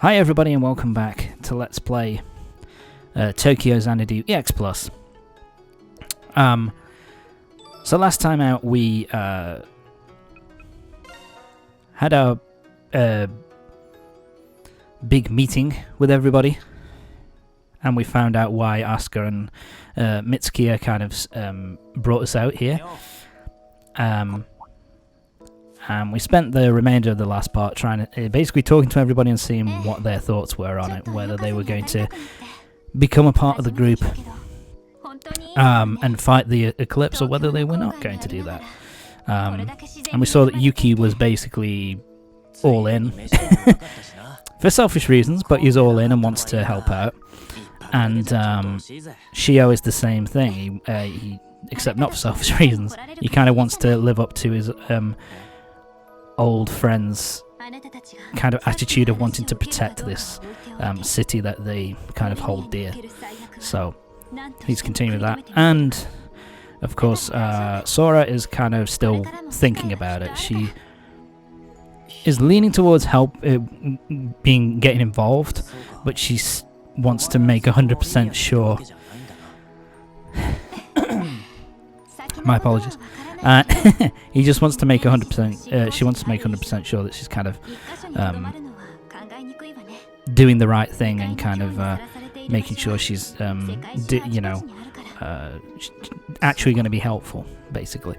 Hi everybody and welcome back to Let's Play Tokyo Xanadu EX Plus. So last time out we had our big meeting with everybody, and we found out why Asuka and Mitsukiya kind of brought us out here. And we spent the remainder of the last part trying to basically talking to everybody and seeing what their thoughts were on it, whether they were going to become a part of the group and fight the Eclipse, or whether they were not going to do that. And we saw that Yuki was basically all in for selfish reasons, but he's all in and wants to help out. And Shio is the same thing, he except not for selfish reasons. He kind of wants to live up to his old friend's kind of attitude of wanting to protect this city that they kind of hold dear. So he's continuing with that. And of course Sora is kind of still thinking about it. She is leaning towards getting involved, but she wants to make 100% sure. My apologies. He just wants to make 100%. She wants to make 100% sure that she's kind of doing the right thing and kind of making sure she's, actually going to be helpful, basically.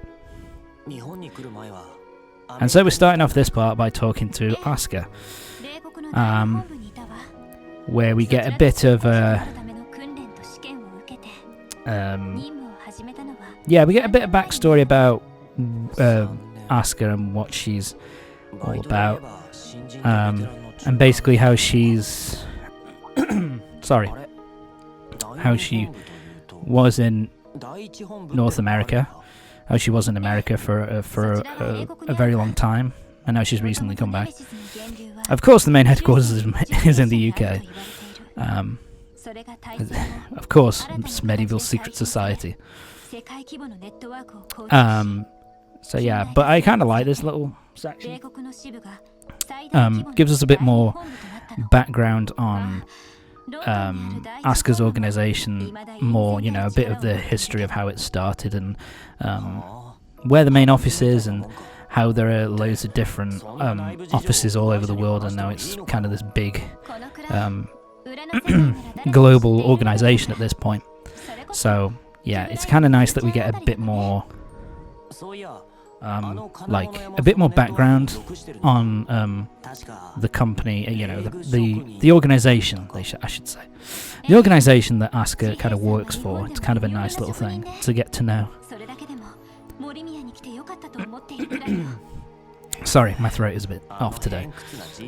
And so we're starting off this part by talking to Asuka, where we get a bit of we get a bit of backstory about Asuka and what she's all about, and basically how she's how she was in North America, how she was in America for a very long time, and now she's recently come back. Of course, the main headquarters is in the UK. Of course, it's medieval secret society. So yeah, but I kind of like this little section. Gives us a bit more background on Asuka's organization, more, a bit of the history of how it started and where the main office is, and how there are loads of different offices all over the world, and now it's kind of this big global organization at this point. So yeah, it's kind of nice that we get a bit more, a bit more background on the company, the organization, I should say. The organization that Asuka kind of works for. It's kind of a nice little thing to get to know. Sorry, my throat is a bit off today.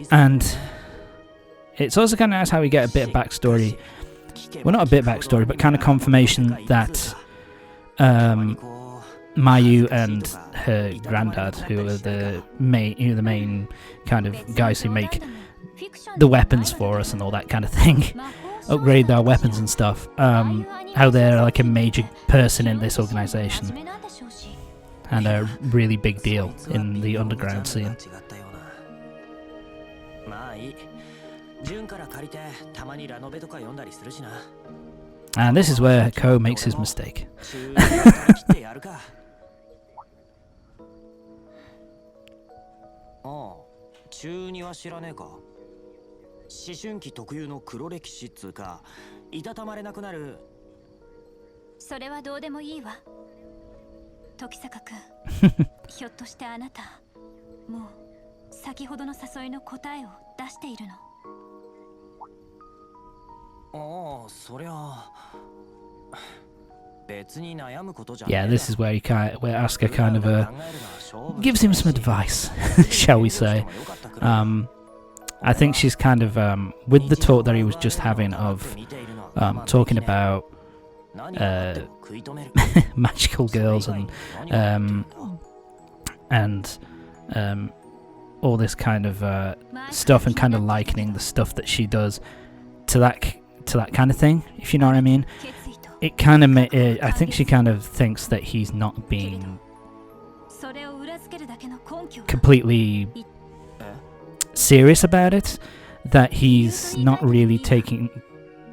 And it's also kind of nice how we get a bit of backstory. Well, not a bit of backstory, but kind of confirmation that Mayu and her granddad, who are the main kind of guys who make the weapons for us and all that kind of thing, upgrade our weapons and stuff, how they're like a major person in this organization and a really big deal in the underground scene. And this is where Ko makes his mistake. Yeah, this is where Asuka kind of gives him some advice, shall we say. I think she's kind of, with the talk that he was just having of talking about magical girls and all this kind of stuff, and kind of likening the stuff that she does to that kind of thing, if you know what I mean. It kind of I think she kind of thinks that he's not being completely serious about it, that he's not really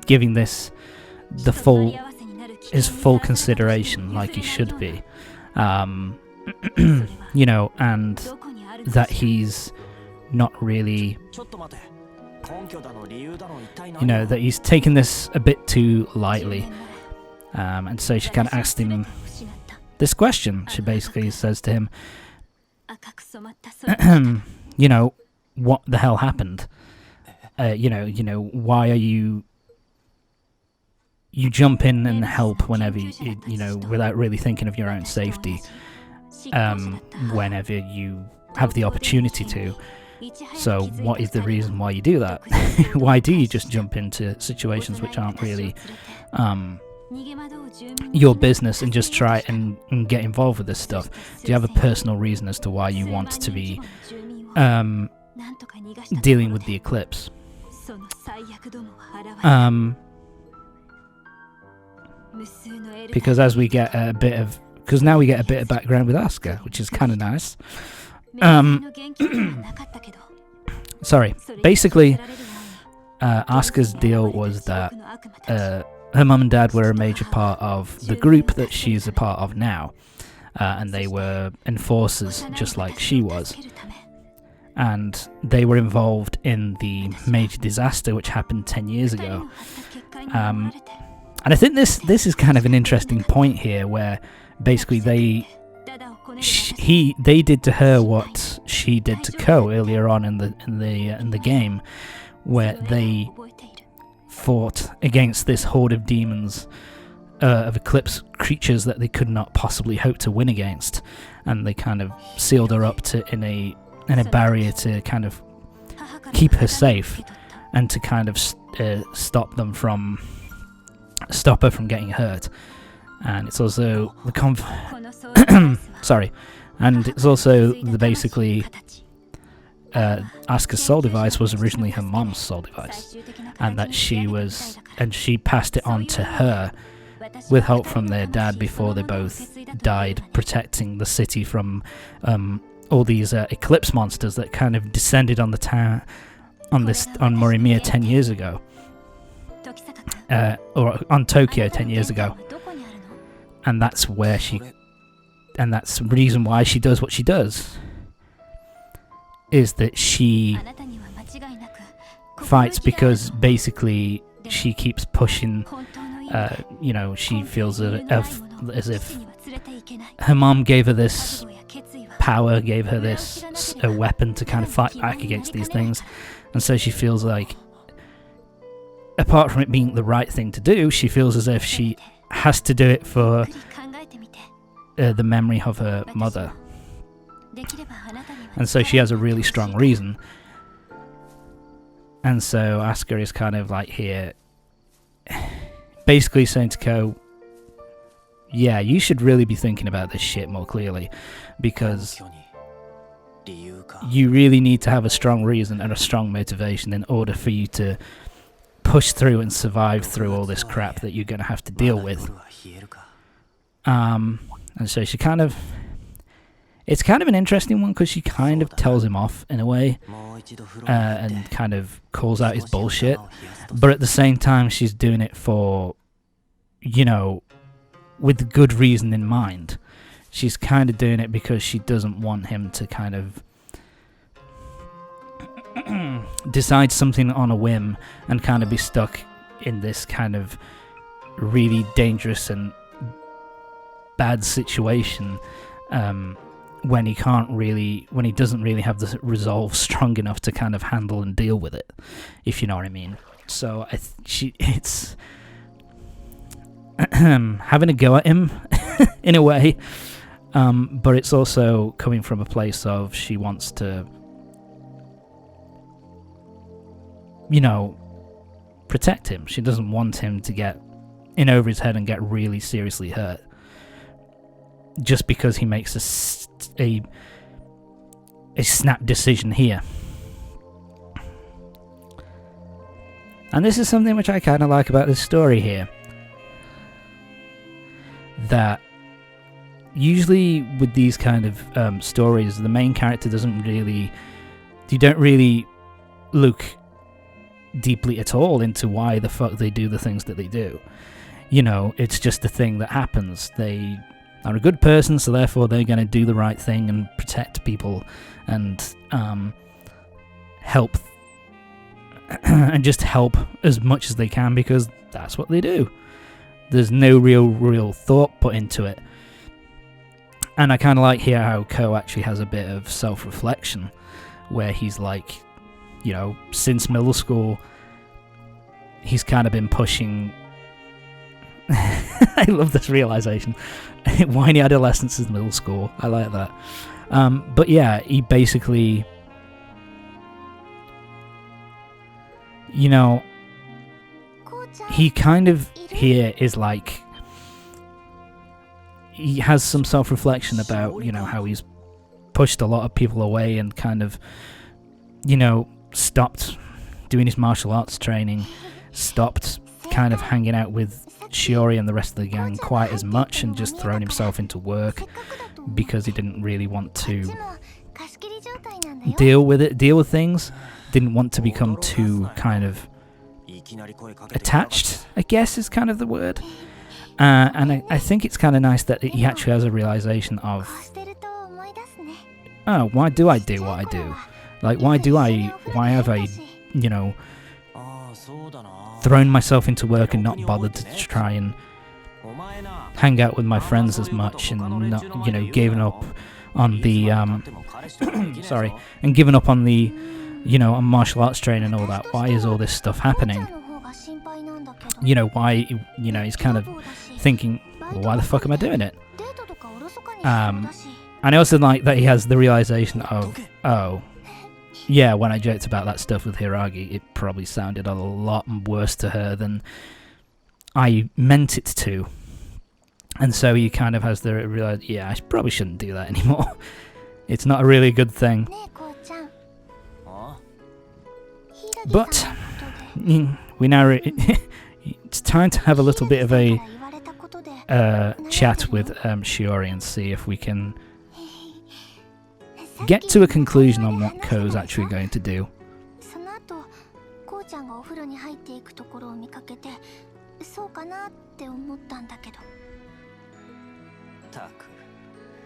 giving this his full consideration like he should be, you know, and that he's not really, you know, that he's taking this a bit too lightly. And so she kind of asked him this question. She basically says to him, you know, what the hell happened? You know, why are you jump in and help whenever you know, without really thinking of your own safety, whenever you have the opportunity to. So what is the reason why you do that? Why do you just jump into situations which aren't really your business and just try and get involved with this stuff? Do you have a personal reason as to why you want to be dealing with the Eclipse? Because as we get a bit of, because now we get a bit of background with Asuka, which is kind of nice. Sorry, basically Asuka's deal was that her mum and dad were a major part of the group that she's a part of now, and they were enforcers just like she was, and they were involved in the major disaster which happened 10 years ago. And I think this is kind of an interesting point here, where basically they did to her what she did to Ko earlier on in the game, where they fought against this horde of demons, of Eclipse creatures that they could not possibly hope to win against, and they kind of sealed her up in a barrier to kind of keep her safe and to kind of stop her from getting hurt. And it's also the sorry, and it's also the basically Asuka's soul device was originally her mom's soul device, and that she passed it on to her with help from their dad before they both died protecting the city from all these Eclipse monsters that kind of descended on the town on Morimiya 10 years ago, or on Tokyo 10 years ago. And that's the reason why she does what she does, is that she fights because basically she keeps pushing, you know, she feels as if her mom gave her this power, gave her this a weapon to kind of fight back against these things, and so she feels like, apart from it being the right thing to do, she feels as if she has to do it for the memory of her mother. And so she has a really strong reason. And so Asuka is kind of like here, basically saying to Ko, yeah, you should really be thinking about this shit more clearly, because you really need to have a strong reason and a strong motivation in order for you to push through and survive through all this crap that you're going to have to deal with. And so she kind of, it's kind of an interesting one, because she kind of tells him off in a way, and kind of calls out his bullshit, but at the same time she's doing it for, you know, with good reason in mind. She's kind of doing it because she doesn't want him to kind of decide something on a whim and kind of be stuck in this kind of really dangerous and bad situation, when he doesn't really have the resolve strong enough to kind of handle and deal with it, if you know what I mean. So it's having a go at him in a way, but it's also coming from a place of she wants to, you know, protect him. She doesn't want him to get in over his head and get really seriously hurt just because he makes a snap decision here. And this is something which I kind of like about this story here, that usually with these kind of stories, the main character you don't really look deeply at all into why the fuck they do the things that they do. You know, it's just a thing that happens. They are a good person, so therefore they're going to do the right thing and protect people and help and just help as much as they can because that's what they do. There's no real thought put into it. And I kind of like here how Ko actually has a bit of self-reflection where he's like, you know, since middle school he's kind of been pushing I love this realization. Whiny adolescence is middle school. I like that. But yeah, he basically, you know, he kind of here is like, he has some self-reflection about, you know, how he's pushed a lot of people away and kind of, you know, stopped doing his martial arts training, stopped kind of hanging out with Shiori and the rest of the gang quite as much and just thrown himself into work because he didn't really want to deal with things, didn't want to become too kind of attached, I guess is kind of the word. And I think it's kind of nice that he actually has a realization of, oh, why do I do what I do? Like, why have I, you know, thrown myself into work and not bothered to try and hang out with my friends as much and not, you know, given up on the, sorry, and given up on the, you know, on martial arts training and all that. Why is all this stuff happening? You know, why, you know, he's kind of thinking, well, why the fuck am I doing it? And I also like that he has the realization of, oh, yeah, when I joked about that stuff with Hiragi, it probably sounded a lot worse to her than I meant it to. And so he kind of has the realization, yeah, I probably shouldn't do that anymore. It's not a really good thing. But we now it's time to have a little bit of a chat with Shiori and see if we can get to a conclusion on what Ko's actually going to do.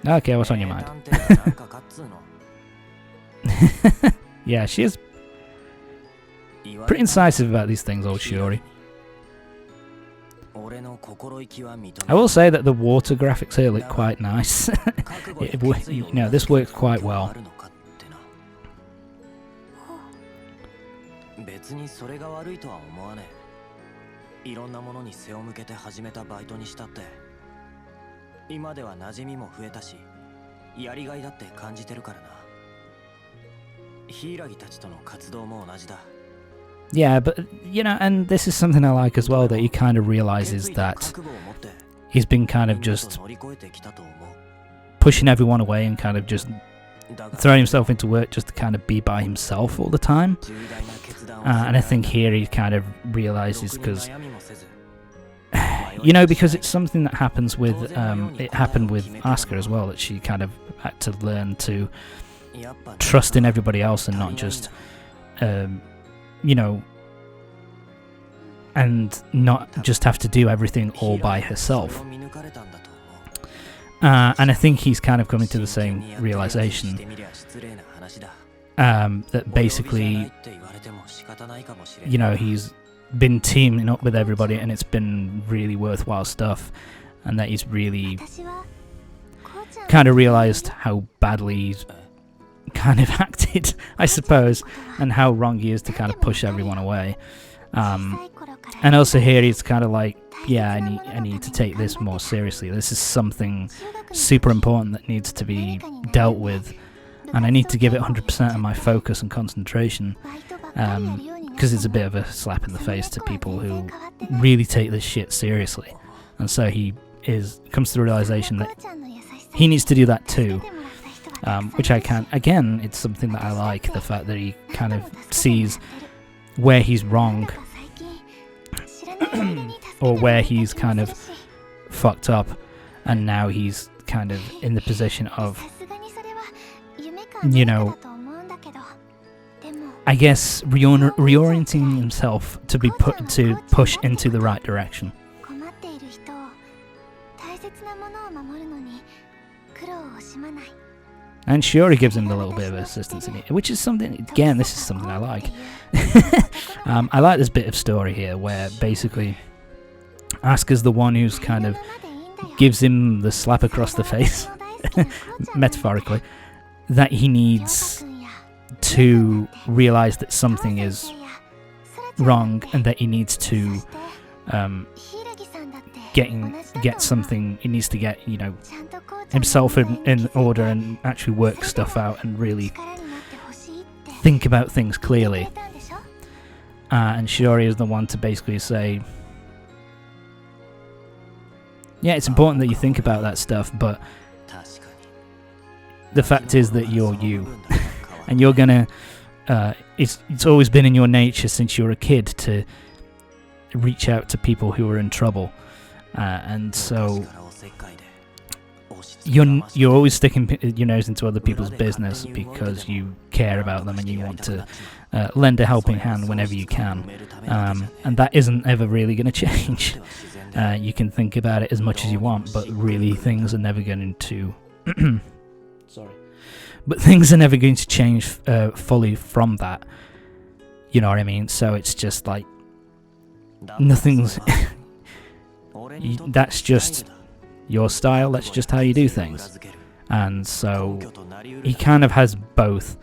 Okay, what's on your mind? Yeah, she is pretty incisive about these things, old Shiori. I will say that the water graphics here look quite nice. You know, this works quite well. Yeah, but, you know, and this is something I like as well, that he kind of realizes that he's been kind of just pushing everyone away and kind of just throwing himself into work just to kind of be by himself all the time. And I think here he kind of realizes, because, you know, because it's something that happens with, it happened with Asuka as well, that she kind of had to learn to trust in everybody else and not just, you know, and not just have to do everything all by herself. And I think he's kind of coming to the same realization, that basically, you know, he's been teaming up with everybody and it's been really worthwhile stuff, and that he's really kind of realized how badly he's kind of acted, I suppose, and how wrong he is to kind of push everyone away. And also here he's kind of like, yeah, I need to take this more seriously. This is something super important that needs to be dealt with, and I need to give it 100% of my focus and concentration, because it's a bit of a slap in the face to people who really take this shit seriously. And so he comes to the realization that he needs to do that too. Which I can, again, it's something that I like, the fact that he kind of sees where he's wrong, or where he's kind of fucked up, and now he's kind of in the position of, you know, I guess, reorienting himself to be push into the right direction. And Shiori gives him a little bit of assistance in it, which is something, again, this is something I like. I like this bit of story here where basically Asuka's the one who's kind of gives him the slap across the face, metaphorically, that he needs to realize that something is wrong and that he needs to get something, he needs to get, himself in order and actually work stuff out and really think about things clearly. And Shiori is the one to basically say, yeah, it's important that you think about that stuff, but the fact is that you're you. And you're gonna, it's always been in your nature since you were a kid to reach out to people who are in trouble. And so you're always sticking your nose into other people's business because you care about them and you want to lend a helping hand whenever you can. And that isn't ever really going to change. You can think about it as much as you want, but really things are never going to... But things are never going to change fully from that. You know what I mean? So it's just like... Nothing's... That's just your style, that's just how you do things. And so he kind of has both.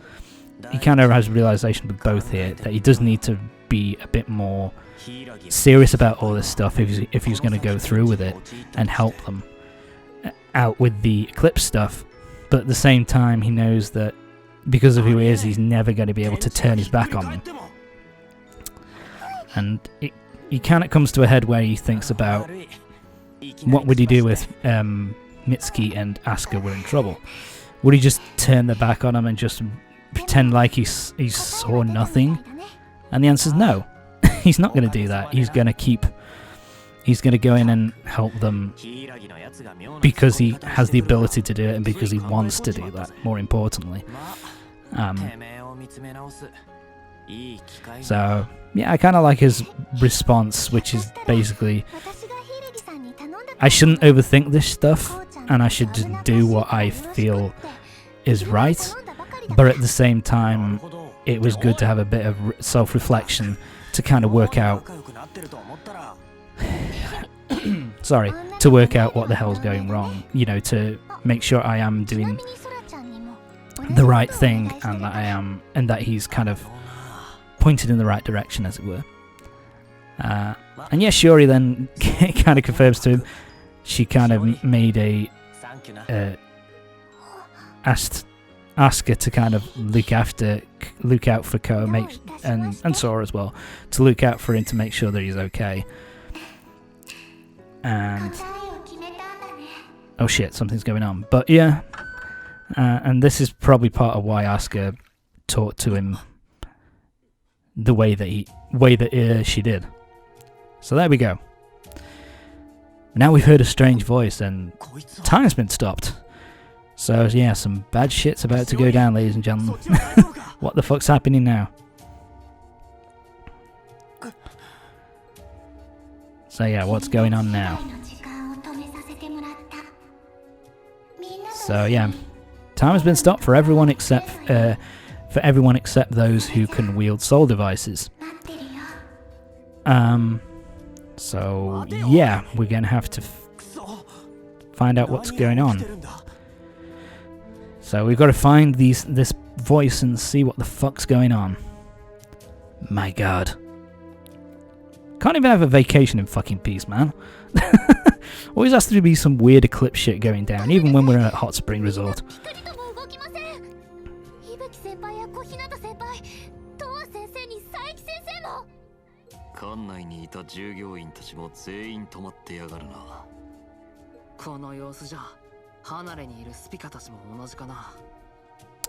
He kind of has realization of both here, that he does need to be a bit more serious about all this stuff if he's going to go through with it and help them out with the Eclipse stuff. But at the same time, he knows that because of who he is, he's never going to be able to turn his back on them. And he kind of comes to a head where he thinks about what would he do if Mitsuki and Asuka were in trouble. Would he just turn their back on him and just pretend like he saw nothing? And the answer is no. He's not going to do that. He's going to go in and help them because he has the ability to do it and because he wants to do that, more importantly. So, yeah, I kind of like his response, which is basically, I shouldn't overthink this stuff, and I should just do what I feel is right, but at the same time, it was good to have a bit of self-reflection to kind of work out to work out what the hell's going wrong, to make sure I am doing the right thing and that he's kind of pointed in the right direction, as it were. And yeah, Shiori then kind of confirms to him. She kind of made asked Asuka to kind of look out for Ko, and Sora as well, to look out for him to make sure that he's okay. And oh shit, something's going on. But yeah, and this is probably part of why Asuka talked to him the way that she did. So there we go. Now we've heard a strange voice and time's been stopped. So yeah, some bad shit's about to go down, ladies and gentlemen. What the fuck's happening now? So yeah, what's going on now? So yeah, time has been stopped for everyone except those who can wield soul devices. So yeah, we're gonna have to find out what's going on. So we've got to find this voice and see what the fuck's going on. My god. Can't even have a vacation in fucking peace, man. Always has to be some weird Eclipse shit going down, even when we're at Hot Spring Resort.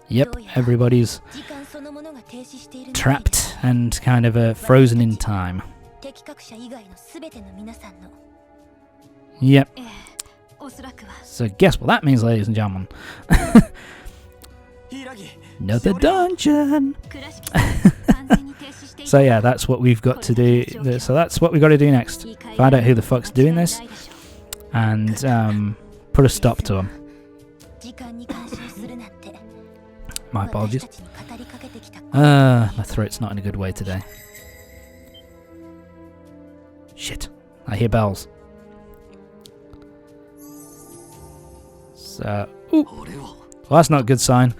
Yep, everybody's trapped and kind of frozen in time. Yep. So guess what that means, ladies and gentlemen. Another dungeon! So yeah, that's what we've got to do. So that's what we've got to do next. Find out who the fuck's doing this, and put a stop to him. My apologies. My throat's not in a good way today. Shit. I hear bells. So, ooh. Well, that's not a good sign.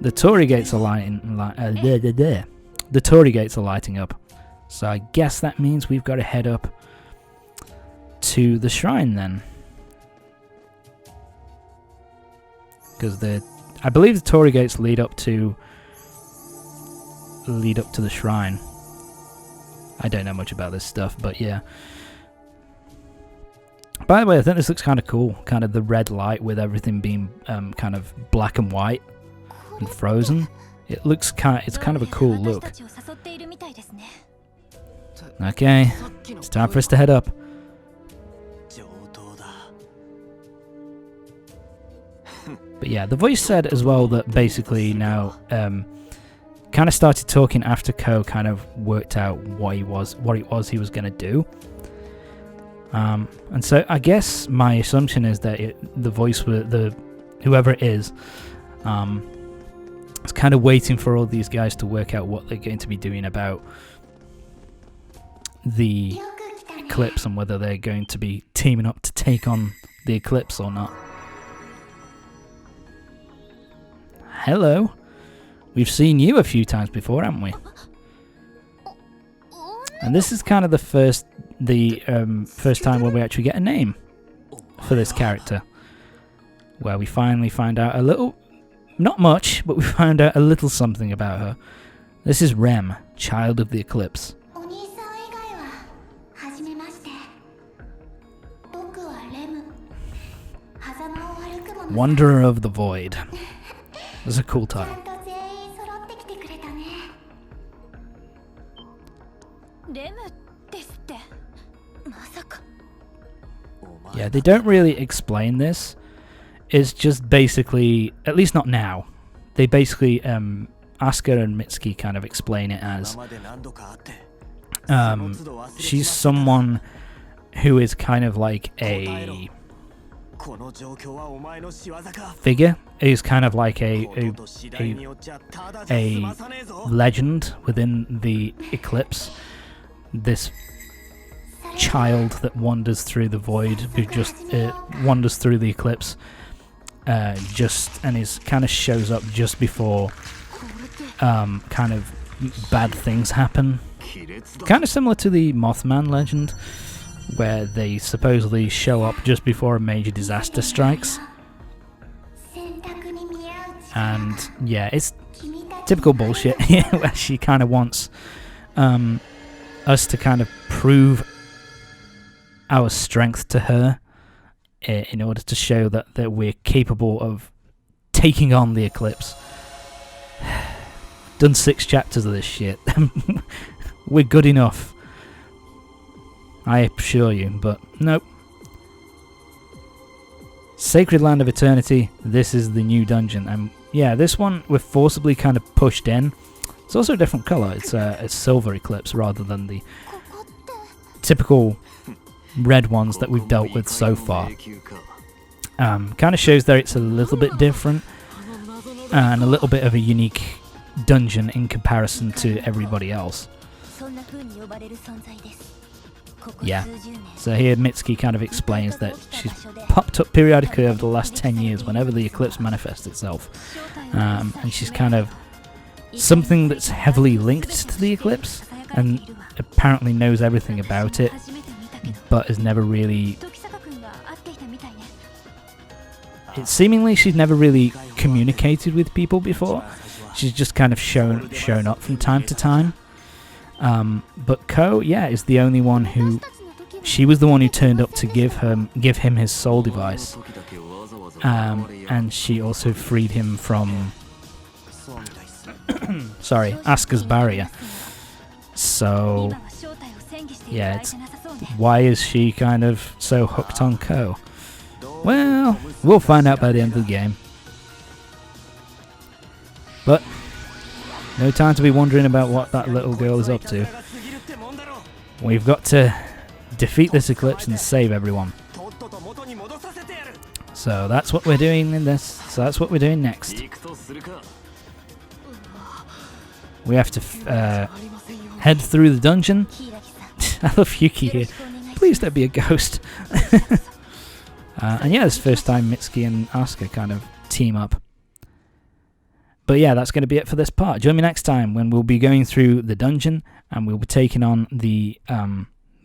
The Torii gates are the Torii gates are lighting up. So I guess that means we've got to head up to the shrine then. Because I believe the Torii gates lead up to the shrine. I don't know much about this stuff, but yeah. By the way, I think this looks kind of cool. Kind of the red light with everything being kind of black and white and frozen. It's kind of a cool look. Okay, it's time for us to head up. But yeah, the voice said as well that basically now kind of started talking after Ko kind of worked out what it was he was going to do. And so I guess my assumption is that the voice, whoever it is kind of waiting for all these guys to work out what they're going to be doing about the Eclipse and whether they're going to be teaming up to take on the Eclipse or not. Hello. We've seen you a few times before, haven't we? And this is kind of the first time where we actually get a name for this character, where we finally find out a little, not much, but we find out a little something about her. This is Rem, Child of the Eclipse. Wanderer of the Void. That's a cool title. Yeah, they don't really explain this. It's just basically, at least not now, they basically, Asuka and Mitsuki kind of explain it as, she's someone who is kind of like a figure, is kind of like a legend within the Eclipse. This child that wanders through the void, who just wanders through the Eclipse, and is kind of shows up just before kind of bad things happen. Kind of similar to the Mothman legend, where they supposedly show up just before a major disaster strikes. And yeah, it's typical bullshit where she kind of wants us to kind of prove our strength to her in order to show that we're capable of taking on the Eclipse. Done 6 chapters of this shit. We're good enough, I assure you, but nope. Sacred Land of Eternity, this is the new dungeon, and yeah, this one we're forcibly kind of pushed in. It's also a different colour, it's a silver Eclipse rather than the typical red ones that we've dealt with so far. Kind of shows that it's a little bit different and a little bit of a unique dungeon in comparison to everybody else. Yeah, so here Mitsuki kind of explains that she's popped up periodically over the last 10 years whenever the Eclipse manifests itself, and she's kind of something that's heavily linked to the Eclipse and apparently knows everything about it, but has never really... Seemingly she's never really communicated with people before. She's just kind of shown up from time to time. But Ko, yeah, is the only one who... She was the one who turned up to give him his soul device. And she also freed him from... sorry, Asuka's barrier. So... Yeah, why is she kind of so hooked on Ko? Well, we'll find out by the end of the game. But no time to be wondering about what that little girl is up to. We've got to defeat this Eclipse and save everyone. So that's what we're doing in this. So that's what we're doing next. We have to head through the dungeon. I love Yuki here. Please don't be a ghost. And yeah, it's the first time Mitsuki and Asuka kind of team up. But yeah, that's going to be it for this part. Join me next time when we'll be going through the dungeon and we'll be taking on the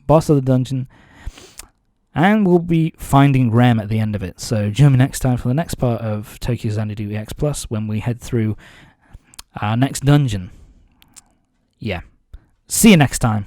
boss of the dungeon. And we'll be finding Rem at the end of it. So join me next time for the next part of Tokyo Xanadu EX Plus when we head through our next dungeon. Yeah. See you next time.